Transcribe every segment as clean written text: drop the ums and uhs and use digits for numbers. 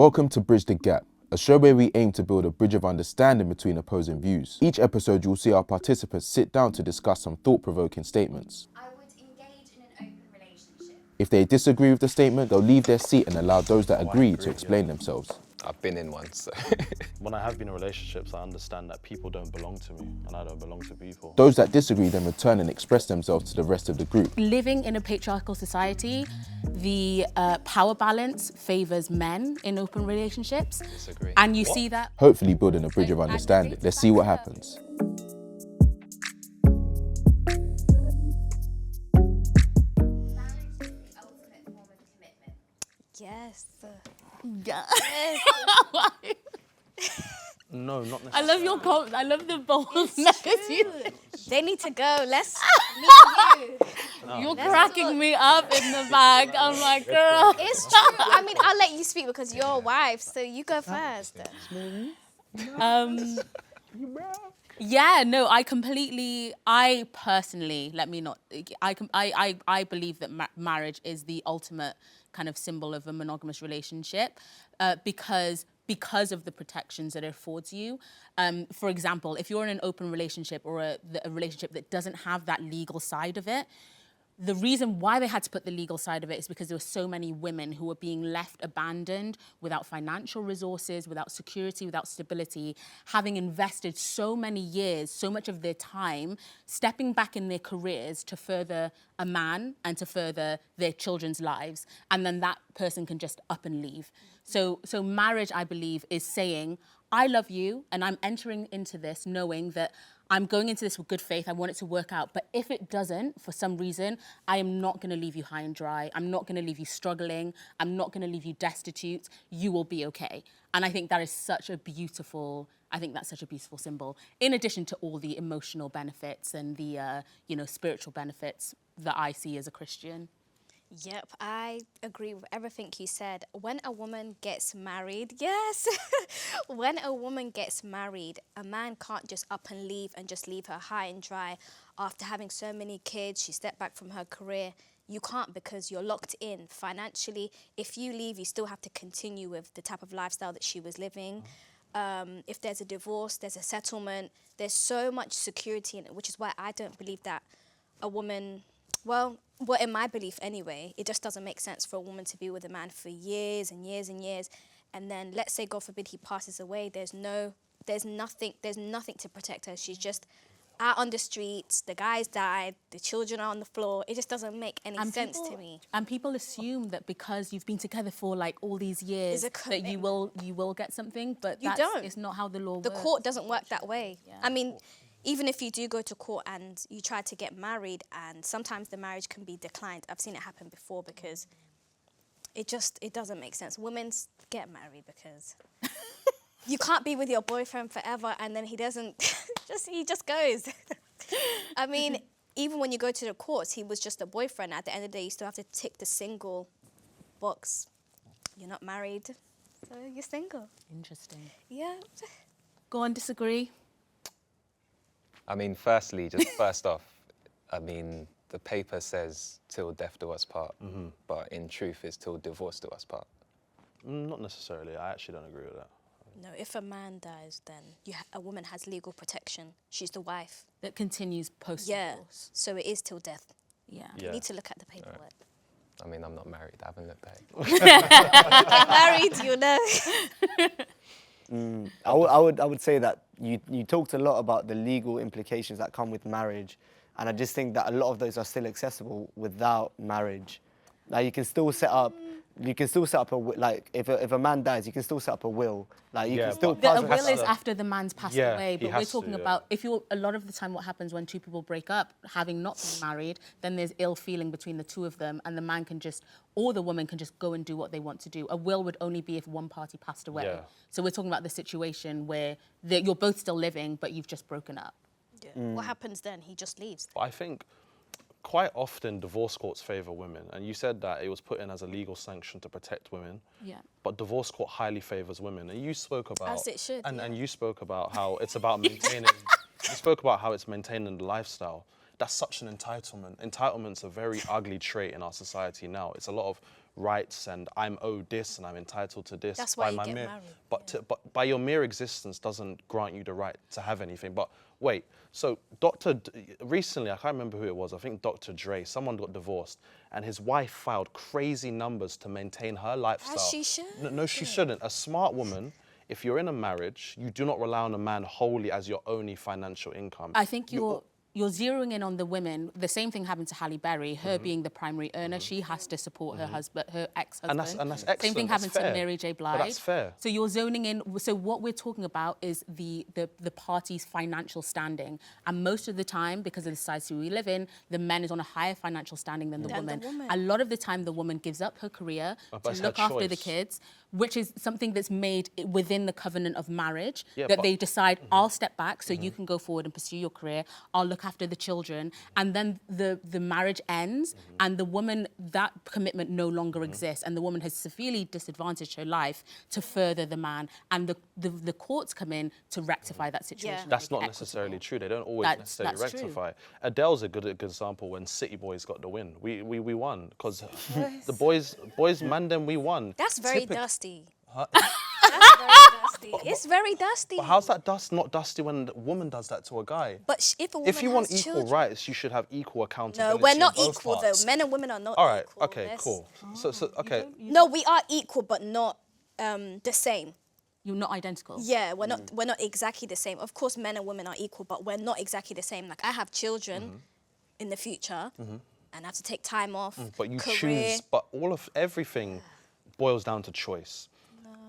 Welcome to Bridge the Gap, a show where we aim to build a bridge of understanding between opposing views. Each episode you'll see our participants sit down to discuss some thought-provoking statements. I would engage in an open relationship. If they disagree with the statement, they'll leave their seat and allow those that agree to explain themselves. I've been in one, so. When I have been in relationships, I understand that people don't belong to me and I don't belong to people. Those that disagree then return and express themselves to the rest of the group. Living in a patriarchal society, the power balance favours men in open relationships. Disagree. And you see that. Hopefully building a bridge of understanding. Let's see what happens. Marriage is the ultimate form of commitment. Yes. No, not necessarily. I love your comments. I love the boldness. They need to go. Let's You're cracking me up in the back. I'm like, girl. It's true. I mean, I'll let you speak because you're a wife, so you go first. Yeah, no, I personally, I believe that marriage is the ultimate kind of symbol of a monogamous relationship because of the protections that it affords you. For example, if you're in an open relationship or a relationship that doesn't have that legal side of it, the reason why they had to put the legal side of it is because there were so many women who were being left abandoned without financial resources, without security, without stability, having invested so many years, so much of their time, stepping back in their careers to further a man and to further their children's lives. And then that person can just up and leave. So marriage, I believe, is saying, I love you and I'm entering into this knowing that I'm going into this with good faith. I want it to work out. But if it doesn't, for some reason, I am not going to leave you high and dry. I'm not going to leave you struggling. I'm not going to leave you destitute. You will be okay. And I think that is such a beautiful, symbol, in addition to all the emotional benefits and the, spiritual benefits that I see as a Christian. Yep, I agree with everything you said. When a woman gets married, yes, when a woman gets married, a man can't just up and leave and just leave her high and dry after having so many kids. She stepped back from her career. You can't because you're locked in financially. If you leave, you still have to continue with the type of lifestyle that she was living. If there's a divorce, there's a settlement. There's so much security in it, which is why I don't believe that a woman, well, in my belief anyway, it just doesn't make sense for a woman to be with a man for years and years and years. And then let's say, God forbid, he passes away. There's nothing to protect her. She's just out on the streets. The guy's died. The children are on the floor. It just doesn't make any sense to me. And people assume that because you've been together for like all these years that you will get something, but it's not how the law works. The court doesn't work that way. Yeah. I mean, even if you do go to court and you try to get married and sometimes the marriage can be declined. I've seen it happen before because it doesn't make sense. Women get married because you can't be with your boyfriend forever and then he doesn't, he just goes. I mean, even when you go to the courts, he was just a boyfriend. At the end of the day, you still have to tick the single box. You're not married, so you're single. Interesting. Yeah. Go on, disagree. I mean, firstly, just first off, I mean, the paper says till death do us part, but in truth it's till divorce do us part. Not necessarily. I actually don't agree with that. No, if a man dies, then a woman has legal protection. She's the wife. That continues post-divorce. Yeah, so it is till death. Yeah. You need to look at the paperwork. Right. I mean, I'm not married. I haven't looked at it. Get married, you know. I would say that you talked a lot about the legal implications that come with marriage, and I just think that a lot of those are still accessible without marriage. Like you can still set up a like if a man dies, you can still set up a will. Like you can still. The will is after the man's passed away, but we're talking to, about a lot of the time what happens when two people break up, having not been married, then there's ill feeling between the two of them, and the man can just or the woman can just go and do what they want to do. A will would only be if one party passed away. Yeah. So we're talking about the situation where you're both still living, but you've just broken up. Yeah. What happens then? He just leaves. But I think quite often divorce courts favour women, and you said that it was put in as a legal sanction to protect women. Yeah. But divorce court highly favours women, and you spoke about As it should, and yeah. you spoke about how it's about maintaining. You spoke about how it's maintaining the lifestyle. that's such an entitlement. Entitlement's a very ugly trait in our society now. It's a lot of rights and I'm owed this and I'm entitled to this. That's why you my get mere, married. but by your mere existence doesn't grant you the right to have anything. But wait, so recently, I can't remember who it was, I think Dr. Dre, someone got divorced and his wife filed crazy numbers to maintain her lifestyle. As she should. No, she shouldn't. A smart woman, if you're in a marriage, you do not rely on a man wholly as your only financial income. I think you're zeroing in on the women. The same thing happened to Halle Berry. Her being the primary earner, she has to support her husband, her ex-husband. And that's excellent. Same thing happened to Mary J. Blige. But that's fair. So you're zoning in. So what we're talking about is the party's financial standing. And most of the time, because of the society we live in, the man is on a higher financial standing than the woman. A lot of the time, the woman gives up her career to look after the kids, which is something that's made within the covenant of marriage, that they decide, I'll step back so you can go forward and pursue your career, I'll look after the children, and then the marriage ends, and the woman, that commitment no longer exists, and the woman has severely disadvantaged her life to further the man, and the courts come in to rectify that situation. Yeah. That's not necessarily true. They don't always necessarily rectify. Adele's a good example when City Boys got the win. We won because the boys man them we won. That's very dusty. Huh? That's very dusty. It's very dusty. But how's that not dusty when a woman does that to a guy? But if a woman If you want has equal children, rights, you should have equal accountability. no, we're not on both equal parts. though. Men and women are not All right. equal. Okay. Cool. So okay. No, we are equal, but not the same. You're not identical. Yeah, we're not exactly the same. Of course, men and women are equal, but we're not exactly the same. Like I have children in the future, and I have to take time off. But you career. choose. But everything boils down to choice.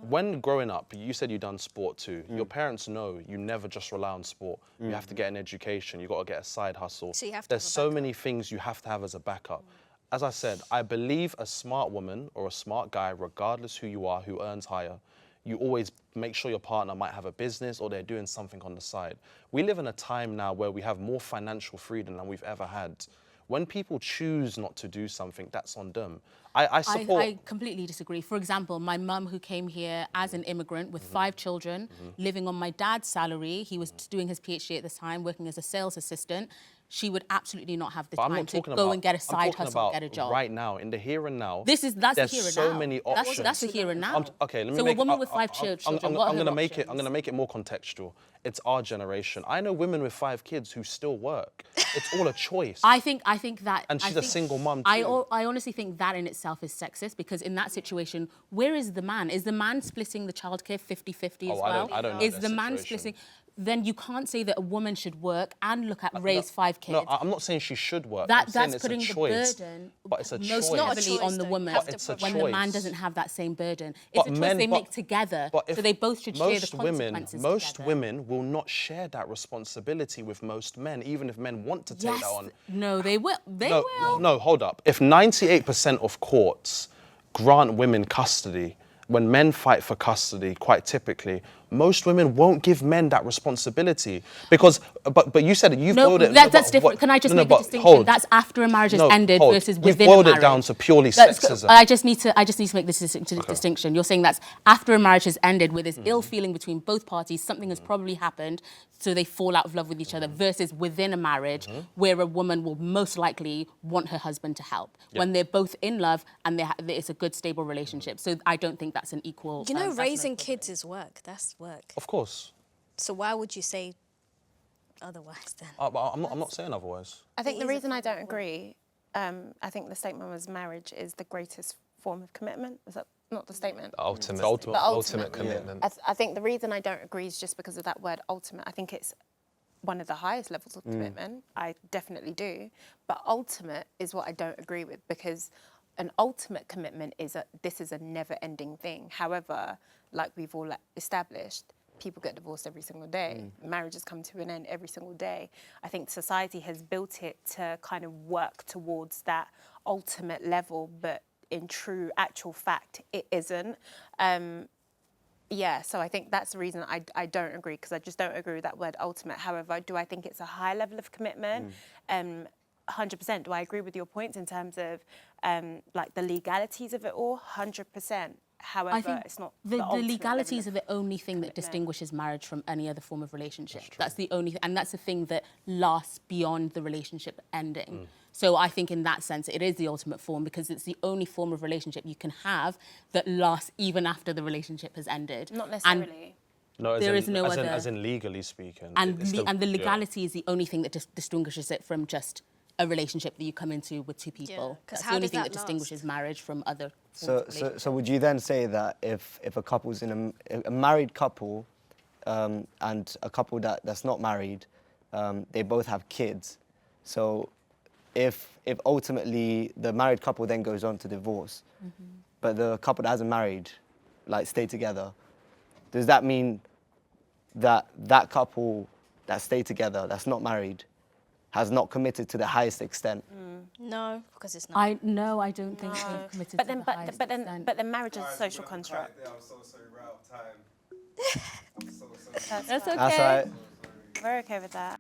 When growing up, you said you done sport too. Your parents know you never just rely on sport. You have to get an education. You got to get a side hustle. So you have to There's have a so backup. many things you have to have as a backup. As I said, I believe a smart woman or a smart guy, regardless who you are, who earns higher, you always make sure your partner might have a business or they're doing something on the side. We live in a time now where we have more financial freedom than we've ever had. When people choose not to do something, that's on them. I support... I completely disagree. For example, my mum who came here as an immigrant with 5 children, living on my dad's salary, he was doing his PhD at the time, working as a sales assistant, she would absolutely not have the But I'm time not to talking go about, and get a I'm side talking hustle, about get a job. right now, in the here and now. That's the here and there's so now. many options. That's the here and now. Okay, let me so make a woman with 5 children, I'm what are her gonna make it. I'm options? gonna make it more contextual. It's our generation. I know women with 5 kids who still work. It's all a choice. I think that... And she's a single mum I too. honestly think that in itself is sexist, because in that situation, where is the man? Is the man splitting the childcare 50-50 as well? I don't know Is their the man situation. splitting... Then you can't say that a woman should work and look at raise 5 kids. No, I'm not saying she should work. That's I'm saying it's putting a the choice. burden But it's a most choice. not a heavily choice, on the though. woman You have But it's a when the man choice. doesn't have that same burden. It's But a choice men- they but- make together, But so they both should share the consequences most together. women will not share that responsibility with most men, even if men want to take Yes, that on. no, they will. They will. No, hold up. If 98% of courts grant women custody, when men fight for custody, quite typically, most women won't give men that responsibility because. But you said you've No, boiled it. that's different. Can I just make the distinction? That's after a marriage has ended versus within a marriage. You've boiled it down to purely That's- sexism. I just need to make this distinction. You're saying that's after a marriage has ended, where there's ill feeling between both parties, something has probably happened, so they fall out of love with each other, versus within a marriage, where a woman will most likely want her husband to help when they're both in love and it's a good, stable relationship. So I don't think that's an equal. You know, that's no raising equal. kids is work. That's work. Of course. So why would you say otherwise then? But I'm not saying otherwise. I think the reason I don't agree, I think the statement was marriage is the greatest form of commitment. Is that not the statement? Ultimate, The ultimate- ultimate commitment. I think the reason I don't agree is just because of that word ultimate. I think it's one of the highest levels of commitment. I definitely do. But ultimate is what I don't agree with, because an ultimate commitment is this is a never-ending thing. However, like we've all established, people get divorced every single day. Marriages come to an end every single day. I think society has built it to kind of work towards that ultimate level, but in true actual fact, it isn't. Yeah, so I think that's the reason I don't agree, because I just don't agree with that word ultimate. However, do I think it's a high level of commitment? 100%. Do I agree with your points in terms of like the legalities of it all? 100%. However, I think it's not the ultimate legalities are level the only thing that commitment. distinguishes marriage from any other form of relationship. That's the only, and that's the thing that lasts beyond the relationship ending. So I think in that sense, it is the ultimate form because it's the only form of relationship you can have that lasts even after the relationship has ended. Not And necessarily. No, as There in, is no as other- as in legally speaking. and it's still- and the yeah. legality is the only thing that just distinguishes it from just a relationship that you come into with two people. 'cause That's how the only does thing that that distinguishes last? marriage from other forms So, of relationships. so would you then say that if a couple's in a married couple and a couple that's not married, they both have kids. So if ultimately the married couple then goes on to divorce, but the couple that hasn't married, like stay together, does that mean that that couple that stay together, that's not married, has not committed to the highest extent? No, because it's not. I don't think they've committed But to then, the highest extent. but then, marriage is a social construct. I'm so sorry, we're out of time. I'm so sorry. That's okay. That's right. We're okay with that.